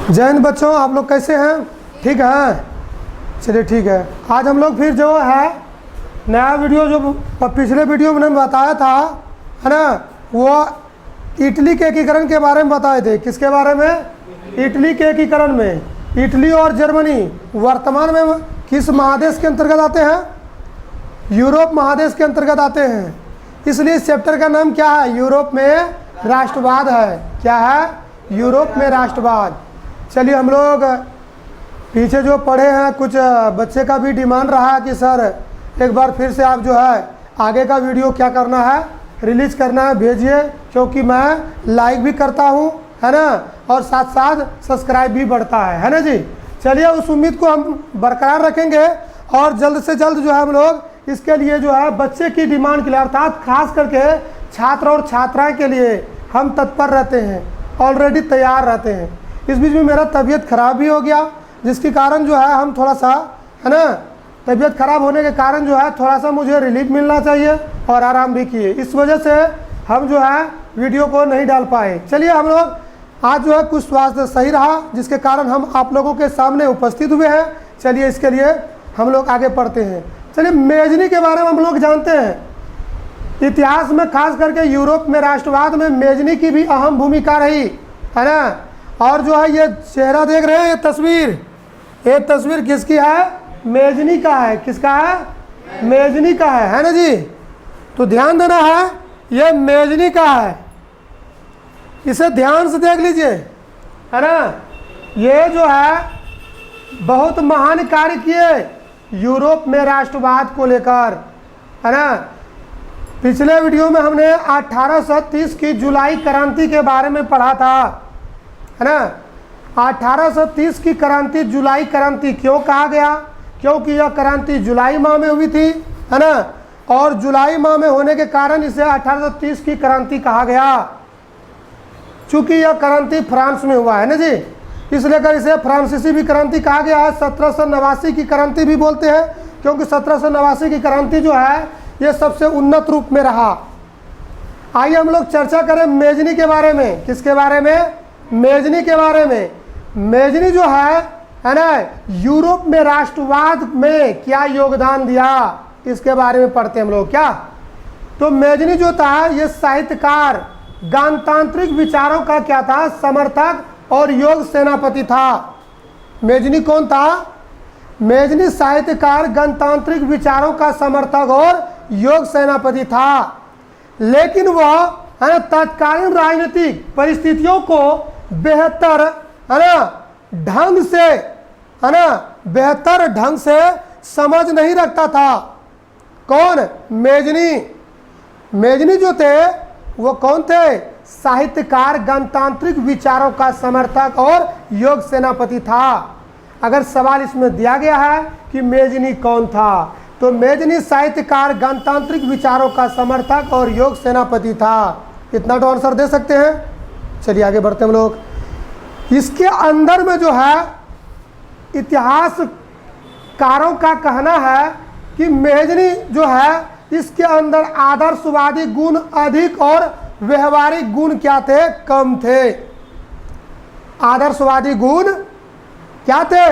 जय हिंद बच्चों, आप लोग कैसे हैं? ठीक है, चलिए ठीक है। आज हम लोग फिर जो है नया वीडियो जो पिछले वीडियो में मैंने बताया था है ना, वो इटली के एकीकरण के बारे में बताए थे। किसके बारे में? इटली के एकीकरण में। इटली और जर्मनी वर्तमान में किस महादेश के अंतर्गत आते हैं? यूरोप महादेश के अंतर्गत आते हैं। इसलिए इस चैप्टर का नाम क्या है? यूरोप में राष्ट्रवाद है। क्या है? यूरोप में राष्ट्रवाद। चलिए, हम लोग पीछे जो पढ़े हैं, कुछ बच्चे का भी डिमांड रहा है कि सर एक बार फिर से आप जो है आगे का वीडियो क्या करना है, रिलीज करना है, भेजिए, क्योंकि मैं लाइक भी करता हूँ है ना, और साथ साथ सब्सक्राइब भी बढ़ता है ना जी। चलिए, उस उम्मीद को हम बरकरार रखेंगे और जल्द से जल्द जो है हम लोग इसके लिए जो है बच्चे की डिमांड के लिए, अर्थात खास करके छात्र और छात्राएं के लिए हम तत्पर रहते हैं, ऑलरेडी तैयार रहते हैं। इस बीच में मेरा तबीयत खराब भी हो गया, जिसके कारण जो है हम थोड़ा सा है ना, तबीयत खराब होने के कारण जो है थोड़ा सा मुझे रिलीफ मिलना चाहिए और आराम भी किए। इस वजह से हम जो है वीडियो को नहीं डाल पाए। चलिए, हम लोग आज जो है कुछ स्वास्थ्य सही रहा, जिसके कारण हम आप लोगों के सामने उपस्थित हुए हैं। चलिए, इसके लिए हम लोग आगे बढ़ते हैं। चलिए, मेजनी के बारे में हम लोग जानते हैं। इतिहास में खास करके यूरोप में राष्ट्रवाद में मेजनी की भी अहम भूमिका रही है ना। और जो है ये चेहरा देख रहे हैं, ये तस्वीर किसकी है? मेजनी का है। किसका है? मेजनी का है ना जी। तो ध्यान देना है, ये मेजनी का है, इसे ध्यान से देख लीजिए है ना। ये जो है बहुत महान कार्य किए यूरोप में राष्ट्रवाद को लेकर है ना। पिछले वीडियो में हमने 1830 की जुलाई क्रांति के बारे में पढ़ा था है ना। 1830 की क्रांति जुलाई क्रांति क्यों कहा गया? क्योंकि यह क्रांति जुलाई माह में हुई थी है ना, और जुलाई माह में होने के कारण इसे 1830 की क्रांति कहा गया। चूंकि यह क्रांति फ्रांस में हुआ है ना जी, इसलिए कर इसे फ्रांसीसी भी क्रांति कहा गया है। 1789 की क्रांति भी बोलते हैं, क्योंकि 1789 की क्रांति जो है ये सबसे उन्नत रूप में रहा। आइए हम लोग चर्चा करें मेजनी के बारे में। किसके बारे में? मेजनी के बारे में। मेजनी जो है ना, यूरोप में राष्ट्रवाद में क्या योगदान दिया, इसके बारे में पढ़ते हैं हम लोग। क्या? तो मेजनी जो था ये साहित्यकार, गणतांत्रिक विचारों का क्या था? समर्थक और योग सेनापति था। मेजनी कौन था? मेजनी साहित्यकार, गणतांत्रिक विचारों का समर्थक और योग सेनापति था। लेकिन वह है ना तत्कालीन राजनीतिक परिस्थितियों को बेहतर है ना ढंग से है ना बेहतर ढंग से समझ नहीं रखता था। कौन? मेजनी। मेजनी जो थे वो कौन थे? साहित्यकार, गणतांत्रिक विचारों का समर्थक और योग सेनापति था। अगर सवाल इसमें दिया गया है कि मेजनी कौन था, तो मेजनी साहित्यकार, गणतांत्रिक विचारों का समर्थक और योग सेनापति था। इतना तो आंसर दे सकते हैं। चलिए आगे बढ़ते हैं हम लोग। इसके अंदर में जो है इतिहासकारों का कहना है कि मेजनी जो है इसके अंदर आदर्शवादी गुण अधिक और व्यवहारिक गुण क्या थे? कम थे। आदर्शवादी गुण क्या थे?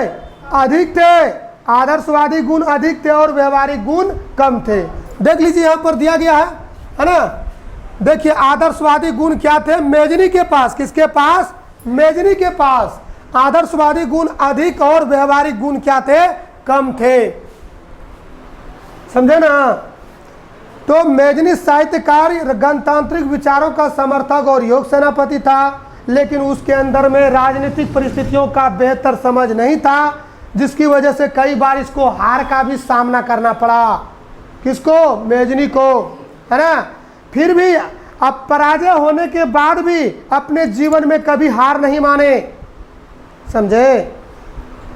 अधिक थे। आदर्शवादी गुण अधिक थे और व्यवहारिक गुण कम थे। देख लीजिए, यहां पर दिया गया है ना। देखिए, आदर्शवादी गुण क्या थे मेजनी के पास? किसके पास? मेजनी के पास। आदर्शवादी गुण अधिक और व्यवहारिक गुण क्या थे? कम थे। समझे ना। तो मेजनी साहित्यकार, गणतांत्रिक विचारों का समर्थक और योग सेनापति था, लेकिन उसके अंदर में राजनीतिक परिस्थितियों का बेहतर समझ नहीं था, जिसकी वजह से कई बार इसको हार का भी सामना करना पड़ा। किसको? मेजनी को है ना। फिर भी अब पराजय होने के बाद भी अपने जीवन में कभी हार नहीं माने। समझे?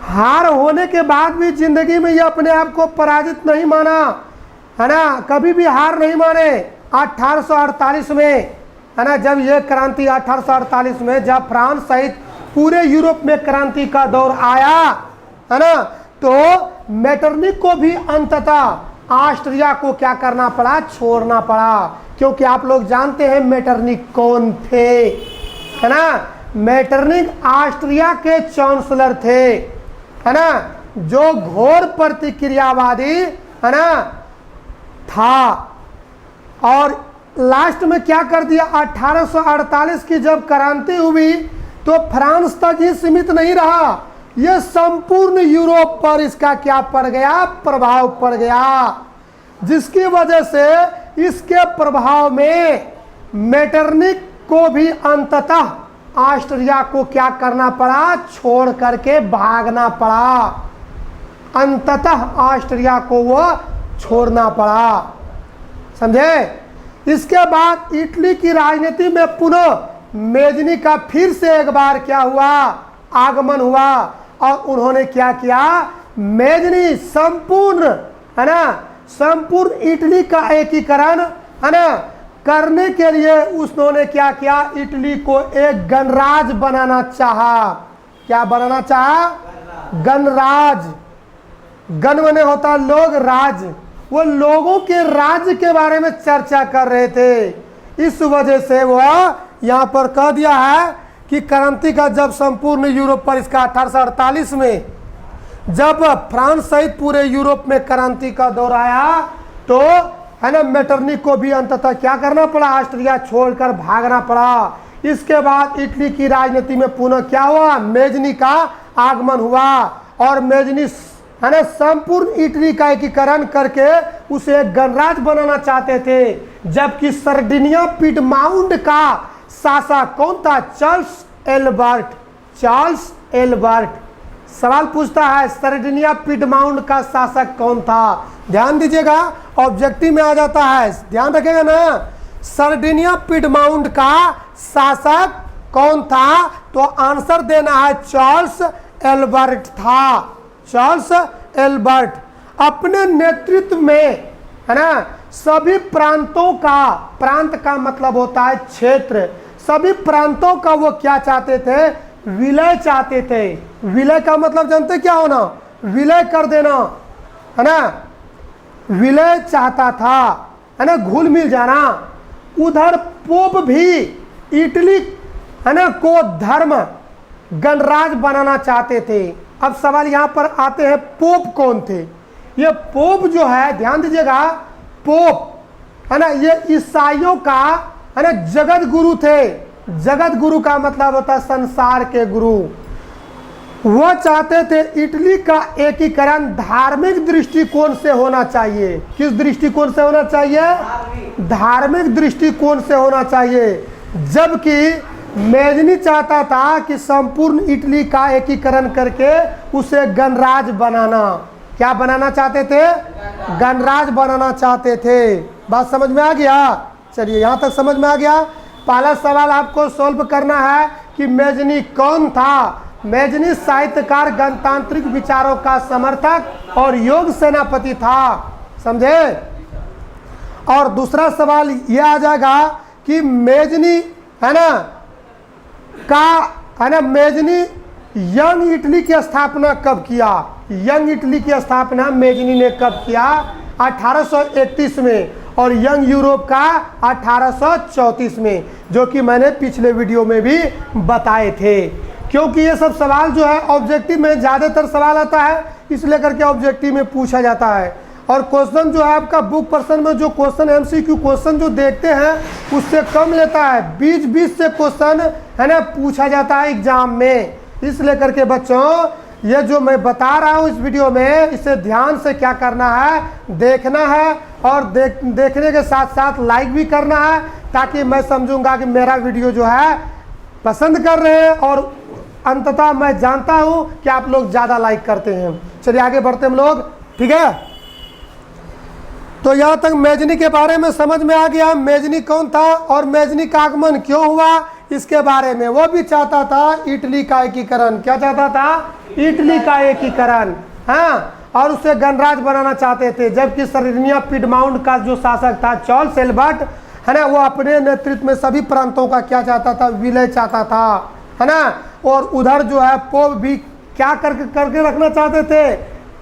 हार होने के बाद भी जिंदगी में ये अपने आप को पराजित नहीं माना है ना, कभी भी हार नहीं माने। 1848 में है ना, जब ये क्रांति 1848 में जब फ्रांस सहित पूरे यूरोप में क्रांति का दौर आया है ना, तो मेटरनिक को भी अंततः ऑस्ट्रिया को क्या करना पड़ा? छोड़ना पड़ा। क्योंकि आप लोग जानते हैं मेटरनिक कौन थे है ना। मेटरनिक ऑस्ट्रिया के चांसलर थे, है ना, जो घोर प्रतिक्रियावादी, है ना, था। और लास्ट में क्या कर दिया, 1848 की जब क्रांति हुई तो फ्रांस तक ही सीमित नहीं रहा, यह संपूर्ण यूरोप पर इसका क्या पड़ गया, प्रभाव पड़ गया, जिसकी वजह से इसके प्रभाव में मेटरनिक को भी अंततः ऑस्ट्रिया को क्या करना पड़ा, छोड़ करके भागना पड़ा, अंततः ऑस्ट्रिया को वो छोड़ना पड़ा, समझे। इसके बाद इटली की राजनीति में पुनः मेजनी का फिर से एक बार क्या हुआ, आगमन हुआ, और उन्होंने क्या किया, मेजनी संपूर्ण, है ना, संपूर्ण इटली का एकीकरण, है ना, करने के लिए उन्होंने क्या किया, इटली को एक गणराज्य बनाना चाहा। क्या बनाना चाहा, गणराज। गण बने होता लोग, राज, वो लोगों के राज्य के बारे में चर्चा कर रहे थे। इस वजह से वो यहाँ पर कह दिया है कि क्रांति का जब संपूर्ण यूरोप पर इसका 1848 में जब फ्रांस सहित पूरे यूरोप में क्रांति का दौर आया तो, है ना, मेटरनिक को भी अंततः क्या करना पड़ा, ऑस्ट्रिया छोड़कर भागना पड़ा। इसके बाद इटली की राजनीति में पुनः क्या हुआ, मेजनी का आगमन हुआ, और मेजनी, है ना, संपूर्ण इटली का एकीकरण करके उसे एक गणराज्य बनाना चाहते थे। जबकि सर्डिनिया पिडमाउंट का शासक कौन था, चार्ल्स एल्बर्ट। चार्ल्स एल्बर्ट सवाल पूछता है, सर्डिनिया पिडमाउंट का शासक कौन था, ध्यान दीजिएगा, ऑब्जेक्टिव में आ जाता है, ध्यान रखेगा ना। सर्डिनिया पिडमाउंट का शासक कौन था, तो आंसर देना है चार्ल्स एल्बर्ट था। चार्ल्स एल्बर्ट अपने नेतृत्व में, है ना, सभी प्रांतों का, प्रांत का मतलब होता है क्षेत्र, सभी प्रांतों का वो क्या चाहते थे, विलय चाहते थे। विलय का मतलब जानते क्या होना, विलय कर देना, है ना, विलय चाहता था, है ना, घुल मिल जाना। उधर पोप भी इटली, है ना, को धर्म गणराज्य बनाना चाहते थे। अब सवाल यहाँ पर आते हैं, पोप कौन थे। ये पोप जो है, ध्यान दीजिएगा, पोप, है ना, ये ईसाइयों का, है ना, जगत गुरु थे। जगत गुरु का मतलब होता है संसार के गुरु। वो चाहते थे इटली का एकीकरण धार्मिक दृष्टिकोण से होना चाहिए। किस दृष्टिकोण से होना चाहिए, धार्मिक दृष्टिकोण से होना चाहिए। जबकि मेजनी चाहता था कि संपूर्ण इटली का एकीकरण करके उसे गणराज्य बनाना। क्या बनाना चाहते थे, गणराज्य बनाना चाहते थे। बात समझ में आ गया, चलिए यहाँ तक समझ में आ गया। पहला सवाल आपको सॉल्व करना है कि मेजनी कौन था। मेजनी साहित्यकार, गणतांत्रिक विचारों का समर्थक और योग्य सेनापति था, समझे। और दूसरा सवाल यह आ जाएगा कि मेजनी, है ना, का, है ना, मेजनी यंग इटली की स्थापना कब किया। यंग इटली की स्थापना मेजनी ने कब किया, 1831 में, और यंग यूरोप का 1834 में, जो कि मैंने पिछले वीडियो में भी बताए थे। क्योंकि ये सब सवाल जो है ऑब्जेक्टिव में ज़्यादातर सवाल आता है, इसलिए करके ऑब्जेक्टिव में पूछा जाता है। और क्वेश्चन जो है आपका बुक पर्सन में जो क्वेश्चन MCQ क्वेश्चन जो देखते हैं उससे कम लेता है, 20-20 से क्वेश्चन, है ना, पूछा जाता है एग्जाम में। इसलिए करके बच्चों, ये जो मैं बता रहा हूँ इस वीडियो में, इसे ध्यान से क्या करना है, देखना है, और देखने के साथ साथ लाइक भी करना है, ताकि मैं समझूंगा कि मेरा वीडियो जो है पसंद कर रहे हैं, और अंततः मैं जानता हूँ कि आप लोग ज़्यादा लाइक करते हैं। चलिए आगे बढ़ते हम लोग, ठीक है। तो यहाँ तक मेजनी के बारे में समझ में आ गया, मेजनी कौन था और मेजनी का आगमन क्यों हुआ, इसके बारे में। वो भी चाहता था इटली का एकीकरण। क्या चाहता था, इटली का एकीकरण, हाँ, और उसे गणराज्य बनाना चाहते थे। जबकि सर्डिनिया पिडमाउंट का जो शासक था चार्ल्स एल्बर्ट, है ना, वो अपने नेतृत्व में सभी प्रांतों का क्या चाहता था, विलय चाहता था, है ना। और उधर जो है पोप भी क्या करके रखना चाहते थे,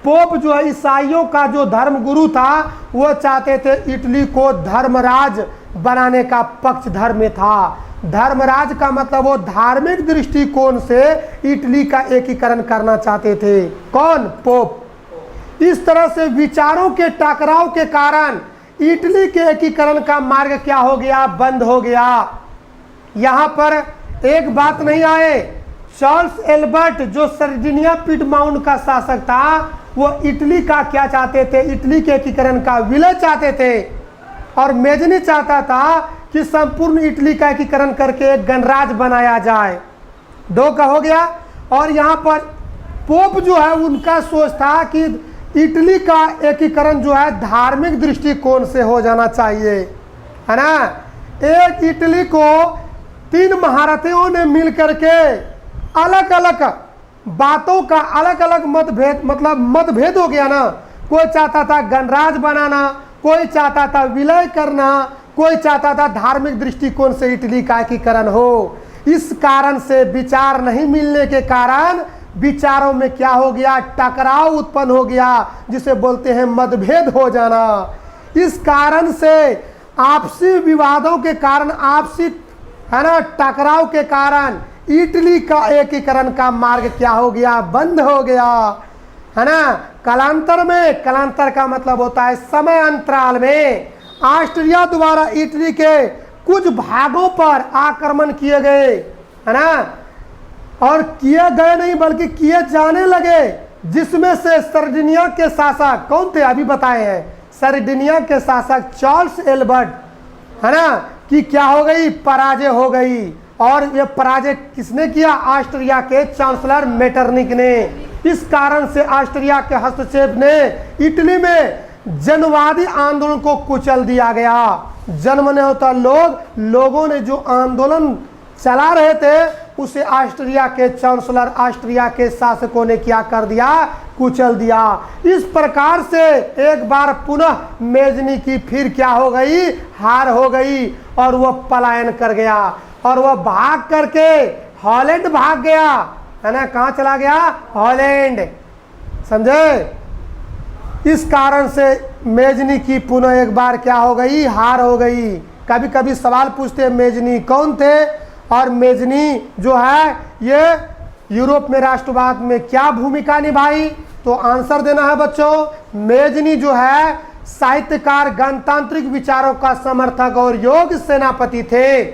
पोप जो है ईसाइयों का जो धर्म गुरु था, वो चाहते थे इटली को धर्मराज बनाने का पक्षधर में था। धर्मराज का मतलब वो धार्मिक दृष्टिकोण से इटली का एकीकरण करना चाहते थे। कौन? पोप। इस तरह से विचारों के टकराव के कारण इटली के एकीकरण का मार्ग क्या हो गया? बंद हो गया। यहां पर एक बात नहीं आए, चार्ल्स एल्बर्ट जो सर्डिनिया पिडमाउंट का शासक था, वो इटली का क्या चाहते थे? इटली के एकीकरण का विलय चाहते थे। और मेजनी चाहता था कि संपूर्ण इटली का एकीकरण करके एक गणराज्य बनाया जाए। दो का हो गया। और यहाँ पर पोप जो है उनका सोच था कि इटली का एकीकरण जो है धार्मिक दृष्टिकोण से हो जाना चाहिए, है ना। एक इटली को 3 महारथियों ने मिल करके अलग अलग बातों का अलग अलग मतभेद हो गया ना। कोई चाहता था गणराज्य बनाना, कोई चाहता था विलय करना, कोई चाहता था धार्मिक दृष्टिकोण से इटली का एकीकरण हो। इस कारण से विचार नहीं मिलने के कारण विचारों में क्या हो गया? टकराव उत्पन्न हो गया, जिसे बोलते हैं मतभेद हो जाना। इस कारण से आपसी विवादों के कारण, आपसी है ना टकराव के कारण इटली का एकीकरण का मार्ग क्या हो गया? बंद हो गया, है ना। कालांतर में, कालांतर का मतलब होता है समय अंतराल में ऑस्ट्रिया द्वारा इटली के कुछ भागों पर आक्रमण किए गए, है ना। और किए गए नहीं बल्कि किए जाने लगे, जिसमें से सर्डिनिया के शासक कौन थे? अभी बताए हैं। सर्डिनिया के शासक चार्ल्स एल्बर्ट, है ना, कि क्या हो गई? पराजय हो गई। और ये पराजय किसने किया? ऑस्ट्रिया के चांसलर मेटरनिक ने। इस कारण से ऑस्ट्रिया के हस्तक्षेप ने इटली में जनवादी आंदोलन को कुचल दिया गया। जन माने होता लोगों ने जो आंदोलन चला रहे थे उसे ऑस्ट्रिया के चांसलर, ऑस्ट्रिया के शासकों ने क्या कर दिया? कुचल दिया। इस प्रकार से एक बार पुनः मेजनी की फिर क्या हो गई? हार हो गई और वह पलायन कर गया। और वह भाग करके हॉलैंड भाग गया, है ना। कहाँ चला गया? हॉलैंड, समझे। इस कारण से मेजनी की पुनः एक बार क्या हो गई? हार हो गई। कभी कभी सवाल पूछते हैं मेजनी कौन थे, और मेजनी जो है ये यूरोप में राष्ट्रवाद में क्या भूमिका निभाई? तो आंसर देना है बच्चों। मेजनी जो है साहित्यकार, गणतांत्रिक विचारों का समर्थक और योग्य सेनापति थे।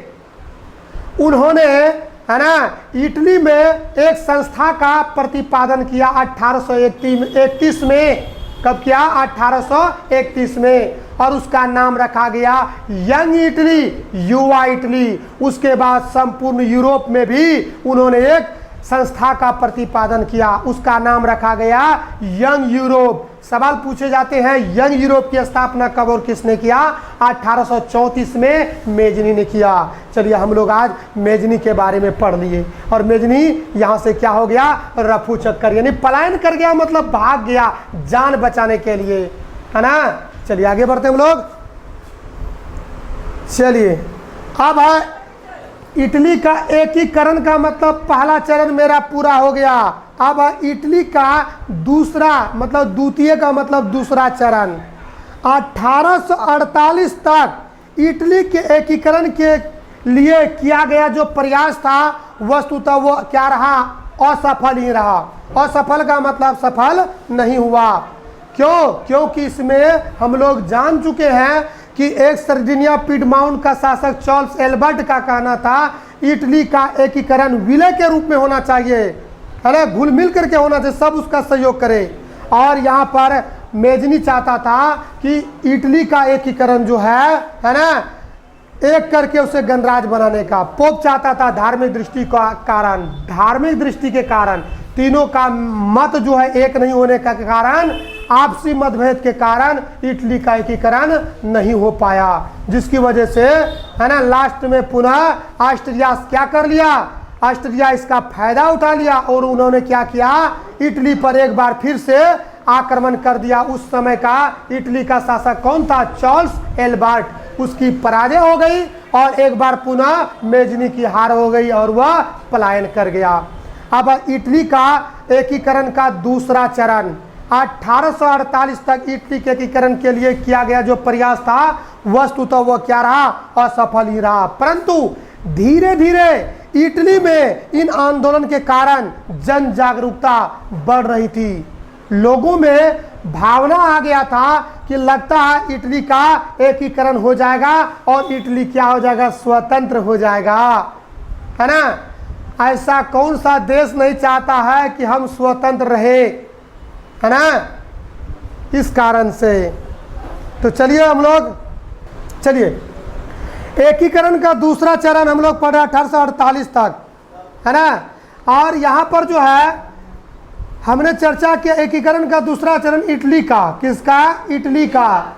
उन्होंने, है ना, इटली में एक संस्था का प्रतिपादन किया 1831 में। कब किया? 1831 में। और उसका नाम रखा गया यंग इटली, युवा इटली। उसके बाद संपूर्ण यूरोप में भी उन्होंने एक संस्था का प्रतिपादन किया, उसका नाम रखा गया यंग यूरोप। सवाल पूछे जाते हैं यंग यूरोप की स्थापना कब और किसने किया? 1834 में मेजनी ने किया। चलिए हम लोग आज मेजनी के बारे में पढ़ लिए। और मेजनी यहाँ से क्या हो गया? रफू चक्कर, यानी पलायन कर गया, मतलब भाग गया जान बचाने के लिए, है ना। चलिए आगे बढ़ते हम लोग। चलिए अब है इटली का एकीकरण का मतलब पहला चरण मेरा पूरा हो गया। अब इटली का दूसरा मतलब द्वितीय का मतलब दूसरा चरण 1848 तक इटली के एकीकरण के लिए किया गया जो प्रयास था वस्तुतः वो क्या रहा? असफल ही रहा। असफल का मतलब सफल नहीं हुआ। क्यों? क्योंकि इसमें हम लोग जान चुके हैं कि एक सर्डिनिया पिडमाउंट का शासक चार्ल्स एल्बर्ट का कहना था इटली का एकीकरण विलय के रूप में होना चाहिए, अरे घुल मिल करके होना चाहिए, सब उसका सहयोग करे। और यहाँ पर मेजनी चाहता था कि इटली का एकीकरण जो है ना, एक करके उसे गणराज्य बनाने का। पोप चाहता था धार्मिक दृष्टि का कारण, धार्मिक दृष्टि के कारण तीनों का मत जो है एक नहीं होने का कारण, आपसी मतभेद के कारण इटली का एकीकरण नहीं हो पाया, जिसकी वजह से है ना लास्ट में पुनः ऑस्ट्रिया क्या कर लिया? ऑस्ट्रिया इसका फायदा उठा लिया और उन्होंने क्या किया? इटली पर एक बार फिर से आक्रमण कर दिया। उस समय का इटली का शासक कौन था? Charles Albert. उसकी पराजय हो गई और एक बार पुनः मेजनी की हार हो गई और वह पलायन कर गया। अब इटली का एकीकरण का दूसरा चरण 1848 तक इटली के एकीकरण के लिए किया गया जो प्रयास था वस्तुतः वह क्या रहा? असफल ही रहा। परंतु धीरे धीरे इटली में इन आंदोलन के कारण जन जागरूकता बढ़ रही थी। लोगों में भावना आ गया था कि लगता है इटली का एकीकरण हो जाएगा और इटली क्या हो जाएगा, स्वतंत्र हो जाएगा, है ना। ऐसा कौन सा देश नहीं चाहता है कि हम स्वतंत्र रहे, है ना। इस कारण से तो चलिए हम लोग एकीकरण का दूसरा चरण हम लोग पढ़े 1848 तक, है ना। और यहाँ पर जो है हमने चर्चा किया एकीकरण का दूसरा चरण इटली का। किसका? इटली का।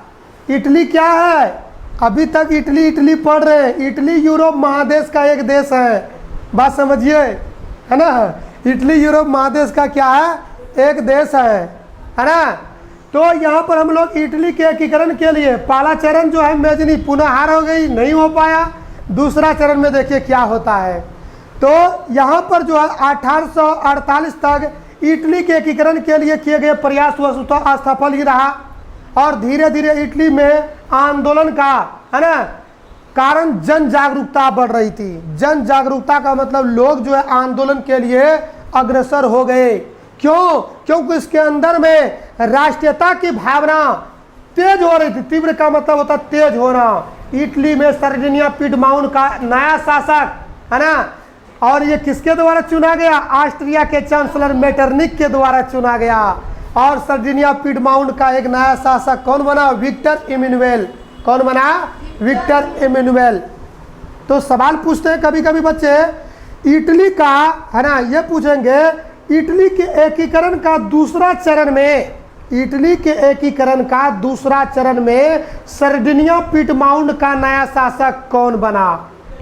इटली क्या है? अभी तक इटली पढ़ रहे हैं। इटली यूरोप महादेश का एक देश है, बात समझिए, है ना। इटली यूरोप महादेश का क्या है? एक देश है ना। तो यहाँ पर हम लोग इटली के एकीकरण के लिए पहला चरण जो है मेजनी पुनः हार हो गई, नहीं हो पाया। दूसरा चरण में देखिए क्या होता है। तो यहाँ पर जो है 1848 तक इटली के एकीकरण के लिए किए गए प्रयास वस्तुतः असफल ही रहा और धीरे धीरे इटली में आंदोलन का, है ना, कारण जन जागरूकता बढ़ रही थी। जन जागरूकता का मतलब लोग जो है आंदोलन के लिए अग्रसर हो गए। क्यों? क्योंकि इसके अंदर में राष्ट्रीयता की भावना तेज हो रही थी। तीव्र का मतलब होता तेज होना। इटली में सर्डिनिया पिडमाउंट का नया शासक, है ना, और ये किसके द्वारा चुना गया? ऑस्ट्रिया के चांसलर मेटरनिक के द्वारा चुना गया। और सर्डिनिया पिडमाउंट का एक नया शासक कौन बना? Victor Emmanuel. कौन बना? Victor Emmanuel. तो सवाल पूछते हैं कभी कभी बच्चे इटली का, है ना, ये पूछेंगे इटली के एकीकरण का दूसरा चरण में, इटली के एकीकरण का दूसरा चरण में सर्डिनिया पिडमाउंट का नया शासक कौन बना?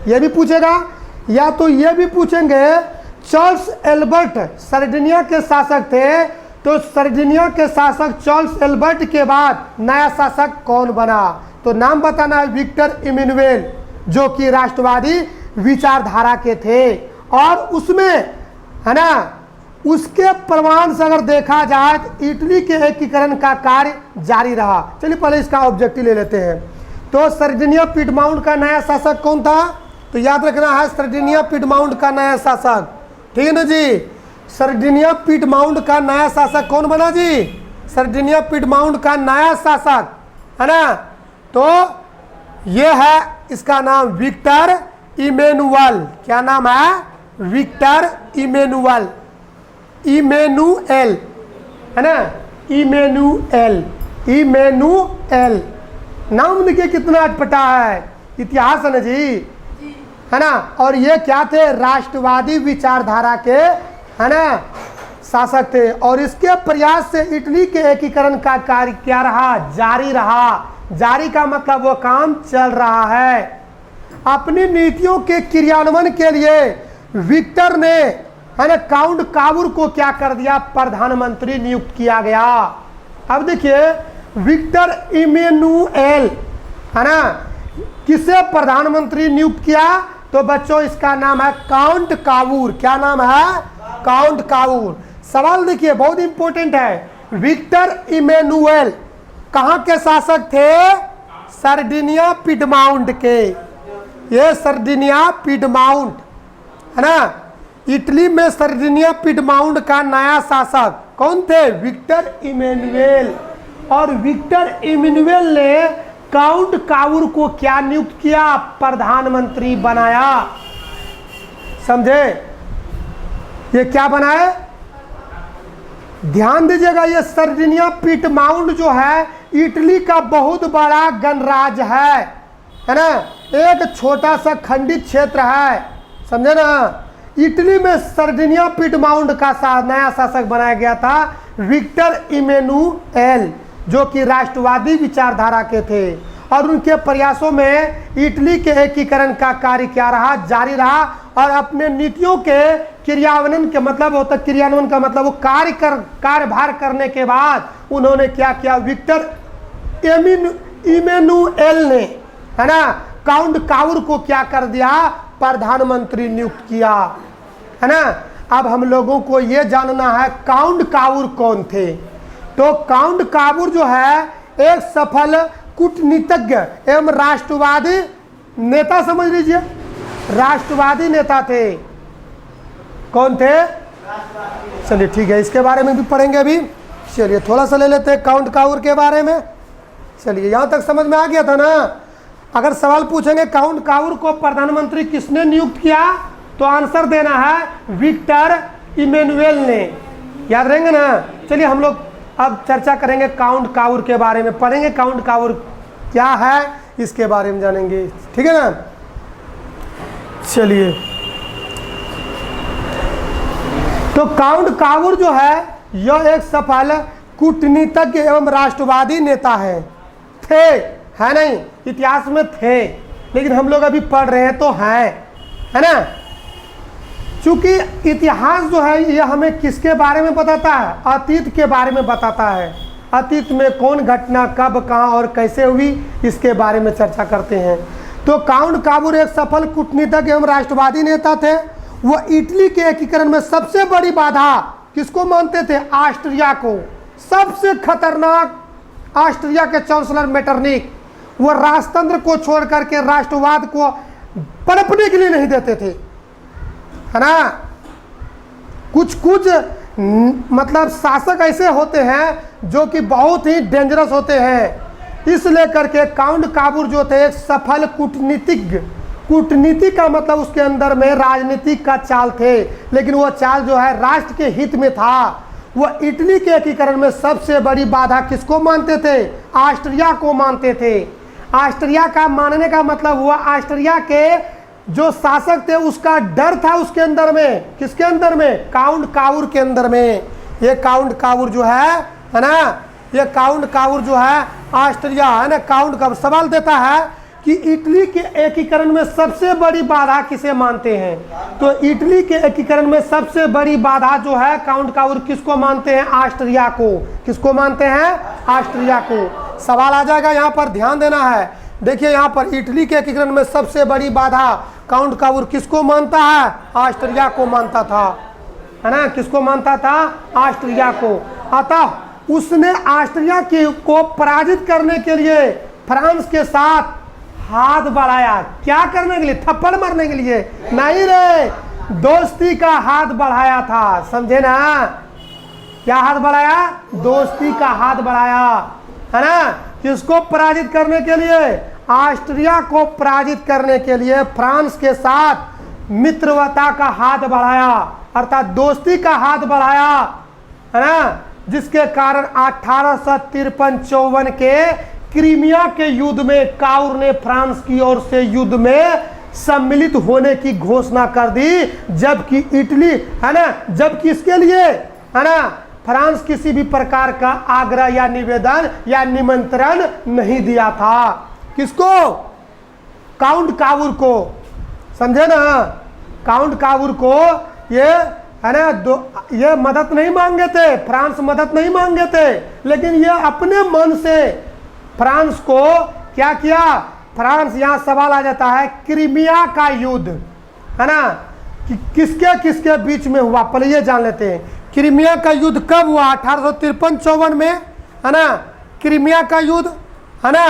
ये भी पूछेगा। या तो ये भी पूछेंगे चार्ल्स एल्बर्ट सर्डिनिया के शासक थे, तो सर्डिनिया के शासक चार्ल्स एल्बर्ट के बाद नया शासक कौन बना? तो नाम बताना है विक्टर इमैनुअल, जो कि राष्ट्रवादी विचारधारा के थे। और उसमें, है ना, उसके प्रमाण से अगर देखा जाए तो इटली के एकीकरण का कार्य जारी रहा। चलिए पहले इसका ऑब्जेक्टिव ले लेते हैं। तो सर्डिनिया पिडमाउंट का नया शासक कौन था? तो याद रखना है सर्डिनिया पिडमाउंट का नया शासक, ठीक है ना जी। सर्डिनिया पिडमाउंट का नया शासक कौन बना जी? सर्डिनिया पिडमाउंट का नया शासक, है ना। तो ये है, इसका नाम विक्टर इमैनुअल। क्या नाम है? Victor Emmanuel. इमैनुअल, है ना, इमैनुअल। इमैनुअल नाम देखिए कितना अटपटा है। इतिहास है ना जी, है ना। और ये क्या थे? राष्ट्रवादी विचारधारा के, है ना, शासक थे। और इसके प्रयास से इटली के एकीकरण का कार्य क्या रहा? जारी रहा। जारी का मतलब वो काम चल रहा है। अपनी नीतियों के क्रियान्वयन के लिए विक्टर ने, है ना, काउंट काबूर को क्या कर दिया? प्रधानमंत्री नियुक्त किया गया। अब देखिए विक्टर इमैनुअल, है ना, किसे प्रधानमंत्री नियुक्त किया? तो बच्चों इसका नाम है काउंट काबूर। क्या नाम है? काउंट काबूर। सवाल देखिए बहुत इंपॉर्टेंट है। विक्टर इमैनुअल कहाँ के शासक थे? सर्डिनिया पिडमाउंट के। ये सर्डिनिया पिडमाउंट, है ना, इटली में सर्डिनिया पिडमाउंट का नया शासक कौन थे? Victor Emmanuel. और विक्टर इमैनुअल ने काउंट काबूर को क्या नियुक्त किया? प्रधानमंत्री बनाया। समझे? ये क्या बनाए? ध्यान दीजिएगा, ये सर्डिनिया पिडमाउंट जो है इटली का बहुत बड़ा गणराज्य है ना। एक छोटा सा खंडित क्षेत्र है, समझे ना। इटली में सर्डिनिया पिडमाउंट का नया शासक बनाया गया था विक्टर इमैनुअल, जो कि राष्ट्रवादी विचारधारा के थे। और उनके प्रयासों में इटली के एकीकरण का कार्य क्या रहा? जारी रहा। और अपने नीतियों के क्रियान्वयन के मतलब होता, क्रियान्वयन का मतलब वो कार्यभार करने के बाद उन्होंने क्या किया? विक्टर इमैनुअल ने, है ना, काउंट काबूर को क्या कर दिया? प्रधानमंत्री नियुक्त किया, है ना। अब हम लोगों को ये जानना है काउंट काबूर कौन थे। तो काउंट काबूर जो है एक सफल कूटनीतिज्ञ एवं राष्ट्रवादी नेता, समझ लीजिए, राष्ट्रवादी नेता थे। कौन थे? चलिए ठीक है, इसके बारे में भी पढ़ेंगे अभी। चलिए थोड़ा सा ले लेते हैं काउंट काउर के बारे में। चलिए यहाँ तक समझ में आ गया था ना। अगर सवाल पूछेंगे काउंट काउर को प्रधानमंत्री किसने नियुक्त किया, तो आंसर देना है विक्टर इमैनुअल ने। याद रहेंगे ना। चलिए हम लोग अब चर्चा करेंगे काउंट काउर के बारे में, पढ़ेंगे काउंट काउर क्या है इसके बारे में जानेंगे, ठीक है ना। चलिए तो काउंट काउर जो है यह एक सफल कूटनीतिज्ञ एवं राष्ट्रवादी नेता है। थे, है नहीं, इतिहास में थे, लेकिन हम लोग अभी पढ़ रहे हैं तो हैं, है ना। चूंकि इतिहास जो है यह हमें किसके बारे में बताता है? अतीत के बारे में बताता है। अतीत में कौन घटना कब कहाँ और कैसे हुई इसके बारे में चर्चा करते हैं। तो काउंट काउर एक सफल कूटनीतिज्ञ एवं राष्ट्रवादी नेता थे। वो इटली के एकीकरण में सबसे बड़ी बाधा किसको मानते थे? ऑस्ट्रिया को। सबसे खतरनाक ऑस्ट्रिया के चांसलर मेटरनिक, वो राजतंत्र को छोड़ करके राष्ट्रवाद को पनपने के लिए नहीं देते थे, है ना। कुछ मतलब शासक ऐसे होते हैं जो कि बहुत ही डेंजरस होते हैं। इसलिए करके काउंट काउर जो थे एक सफल कूटनीतिज्ञ, कूटनीति का मतलब उसके अंदर में राजनीतिक का चाल थे, लेकिन वो चाल जो है राष्ट्र के हित में था। वो इटली के एकीकरण में सबसे बड़ी बाधा किसको मानते थे? ऑस्ट्रिया को मानते थे। ऑस्ट्रिया का मानने का मतलब हुआ ऑस्ट्रिया के जो शासक थे उसका डर था उसके अंदर में। किसके अंदर में? काउंट काउर के अंदर में। ये काउंट काउर जो है ना, ये काउंट काउर जो है ऑस्ट्रिया, है ना। काउंट काउर सवाल देता है कि इटली के एकीकरण में सबसे बड़ी बाधा किसे मानते हैं? तो इटली के एकीकरण में सबसे बड़ी बाधा जो है काउंट काउर किसको मानते हैं? ऑस्ट्रिया को। किसको मानते हैं? ऑस्ट्रिया को। सवाल आ जाएगा, यहाँ पर ध्यान देना है। देखिए यहाँ पर इटली के एकीकरण में सबसे बड़ी बाधा काउंट काउर किसको मानता है? ऑस्ट्रिया को मानता था, है ना। किसको मानता था? ऑस्ट्रिया को। अतः उसने ऑस्ट्रिया को पराजित करने के लिए फ्रांस के साथ हाथ बढ़ाया। क्या करने के लिए? थप्पड़ मारने के लिए नहीं रे, दोस्ती का हाथ बढ़ाया था, समझे ना। क्या हाथ बढ़ाया? दोस्ती का हाथ बढ़ाया, है ना। किसको पराजित करने के लिए? ऑस्ट्रिया को पराजित करने के लिए फ्रांस के साथ मित्रवता का हाथ बढ़ाया, अर्थात दोस्ती का हाथ बढ़ाया, है ना। जिसके कारण 1853-54 के क्रीमिया के युद्ध में काउर ने फ्रांस की ओर से युद्ध में सम्मिलित होने की घोषणा कर दी, जबकि इटली, है ना, जबकि इसके लिए, है ना, फ्रांस किसी भी प्रकार का आग्रह या निवेदन या निमंत्रण नहीं दिया था। किसको? काउंट काउर को, समझे ना। काउंट काउर को ये, है ना, ये मदद नहीं मांगे थे, फ्रांस मदद नहीं मांगे थे, लेकिन ये अपने मन से फ्रांस को क्या किया? फ्रांस, यहां सवाल आ जाता है क्रीमिया का युद्ध, है ना, कि किसके किसके बीच में हुआ, पहले ये जान लेते हैं। क्रीमिया का युद्ध कब हुआ? 1853-54 में, है ना। क्रीमिया का युद्ध, है ना,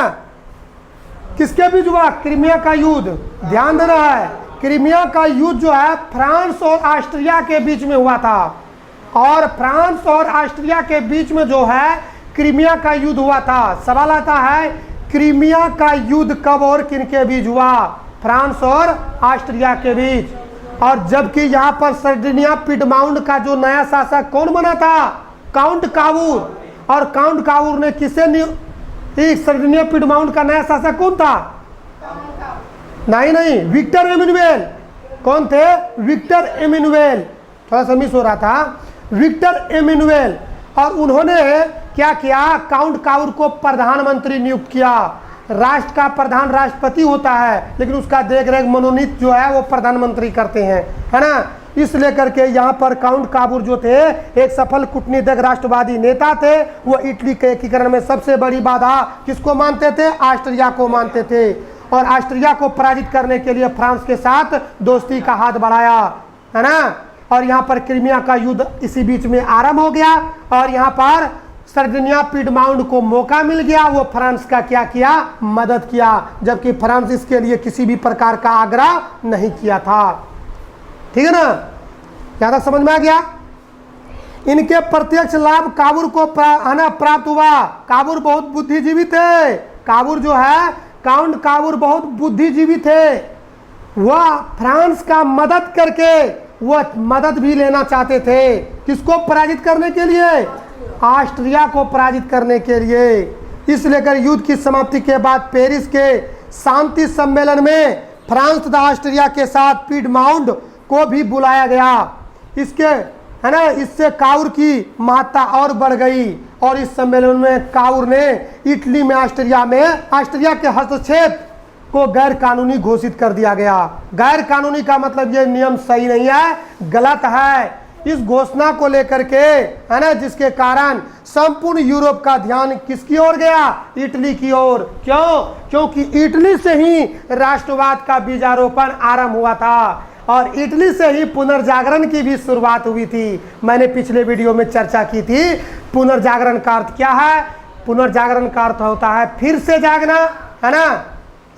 किसके बीच हुआ? क्रीमिया का युद्ध, ध्यान देना है। क्रीमिया का युद्ध जो है फ्रांस और ऑस्ट्रिया के बीच में हुआ था, और फ्रांस और ऑस्ट्रिया के बीच में जो है क्रीमिया का युद्ध हुआ था। सवाल आता है क्रीमिया का युद्ध कब और किनके बीच हुआ? फ्रांस और ऑस्ट्रिया के बीच। और जबकि यहाँ पर सर्डिनिया पिडमाउंट का जो नया शासक कौन बना था? Count Cavour. और काउंट काउर ने किसे सर्डिनिया पिडमाउंट का नया शासक कौन था? नहीं, विक्टर इमैनुअल। कौन थे? Victor Emmanuel. थोड़ा सा मिस हो रहा था, विक्टर इमैनुअल। और उन्होंने क्या किया? काउंट काउर को प्रधानमंत्री नियुक्त किया। राष्ट्र का प्रधान राष्ट्रपति होता है, लेकिन उसका देख रेख मनोनीत जो है वो प्रधानमंत्री करते हैं, है ना। इसलिए करके यहाँ पर काउंट काउर जो थे एक सफल कूटनीतिक राष्ट्रवादी नेता थे। वो इटली के एकीकरण में सबसे बड़ी बाधा किसको मानते थे? ऑस्ट्रिया को मानते थे। और ऑस्ट्रिया को पराजित करने के लिए फ्रांस के साथ दोस्ती का हाथ बढ़ाया, है ना। और यहाँ पर क्रीमिया का युद्ध इसी बीच में आरंभ हो गया। और यहाँ पर सर्डिनिया पीडमाउंट को मौका मिल गया, वो फ्रांस का क्या किया, मदद किया, जबकि फ्रांस इसके लिए किसी भी प्रकार का आग्रह नहीं किया था। ठीक है ना, यहाँ तक समझ में आ गया। इनके प्रत्यक्ष लाभ काबुर को प्राप्त हुआ। काबुर बहुत बुद्धिजीवी थे। काबुर जो है, काउंट काबुर बहुत बुद्धिजीवी थे। वह फ्रांस का मदद करके वह मदद भी लेना चाहते थे, किसको पराजित करने के लिए, ऑस्ट्रिया को पराजित करने के लिए। इस लेकर युद्ध की समाप्ति के बाद पेरिस के शांति सम्मेलन में फ्रांस तथा ऑस्ट्रिया के साथ पीडमाउंट को भी बुलाया गया। इसके है ना, इससे काउर की महत्ता और बढ़ गई और इस सम्मेलन में काउर ने इटली में ऑस्ट्रिया के हस्तक्षेप को गैर कानूनी घोषित कर दिया गया। गैर कानूनी का मतलब ये नियम सही नहीं है, गलत है। इस घोषणा को लेकर के है ना, जिसके कारण संपूर्ण यूरोप का ध्यान किसकी ओर गया, इटली की ओर। क्यों? क्योंकि इटली से ही राष्ट्रवाद का बीजारोपण आरंभ हुआ था और इटली से ही पुनर्जागरण की भी शुरुआत हुई थी। मैंने पिछले वीडियो में चर्चा की थी, पुनर्जागरण का अर्थ क्या है। पुनर्जागरण का अर्थ होता है फिर से जागना, है ना,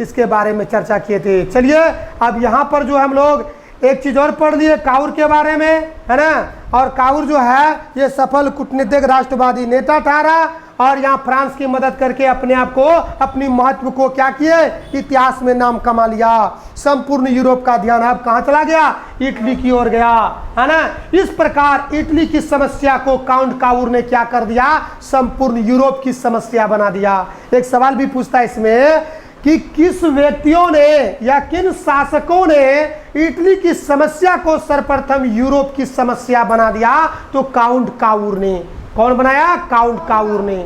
इसके बारे में चर्चा किए थे। चलिए अब यहाँ पर जो हम लोग एक चीज और पढ़ लिए काउर के बारे में, है ना। और काउर जो है ये सफल कूटनीतिक राष्ट्रवादी नेता ठहरा और यहाँ फ्रांस की मदद करके अपने आप को, अपनी महत्व को क्या किए, इतिहास में नाम कमा लिया। संपूर्ण यूरोप का ध्यान अब कहाँ चला गया, इटली की ओर गया, है ना। इस प्रकार इटली की समस्या को काउंट काउर ने क्या कर दिया, संपूर्ण यूरोप की समस्या बना दिया। एक सवाल भी पूछता है इसमें कि किस व्यक्तियों ने या किन शासकों ने इटली की समस्या को सर्वप्रथम यूरोप की समस्या बना दिया, तो काउंट काउर ने। कौन बनाया, काउंट काउर ने।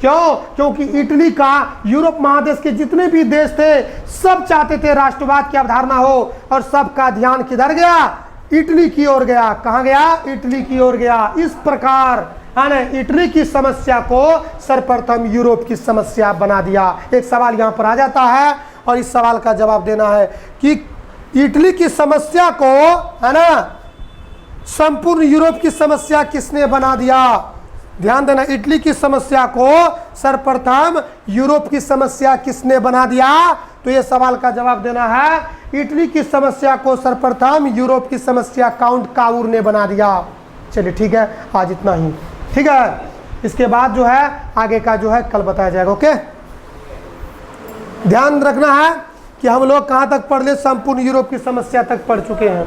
क्यों? क्योंकि इटली का यूरोप महादेश के जितने भी देश थे सब चाहते थे राष्ट्रवाद की अवधारणा हो और सबका ध्यान किधर गया, इटली की ओर गया। कहाँ गया, इटली की ओर गया। इस प्रकार है ना, इटली की समस्या को सर्वप्रथम यूरोप की समस्या बना दिया। एक सवाल यहाँ पर आ जाता है और इस सवाल का जवाब देना है कि इटली की समस्या को, है ना, संपूर्ण यूरोप की समस्या किसने बना दिया। ध्यान देना, इटली की समस्या को सर्वप्रथम यूरोप की समस्या किसने बना दिया, तो ये सवाल का जवाब देना है इटली की समस्या को सर्वप्रथम यूरोप की समस्या काउंट काउर ने बना दिया। चलिए ठीक है, आज इतना ही। ठीक है, इसके बाद जो है आगे का जो है कल बताया जाएगा। ओके, ध्यान रखना है कि हम लोग कहाँ तक पढ़ ले, संपूर्ण यूरोप की समस्या तक पढ़ चुके हैं।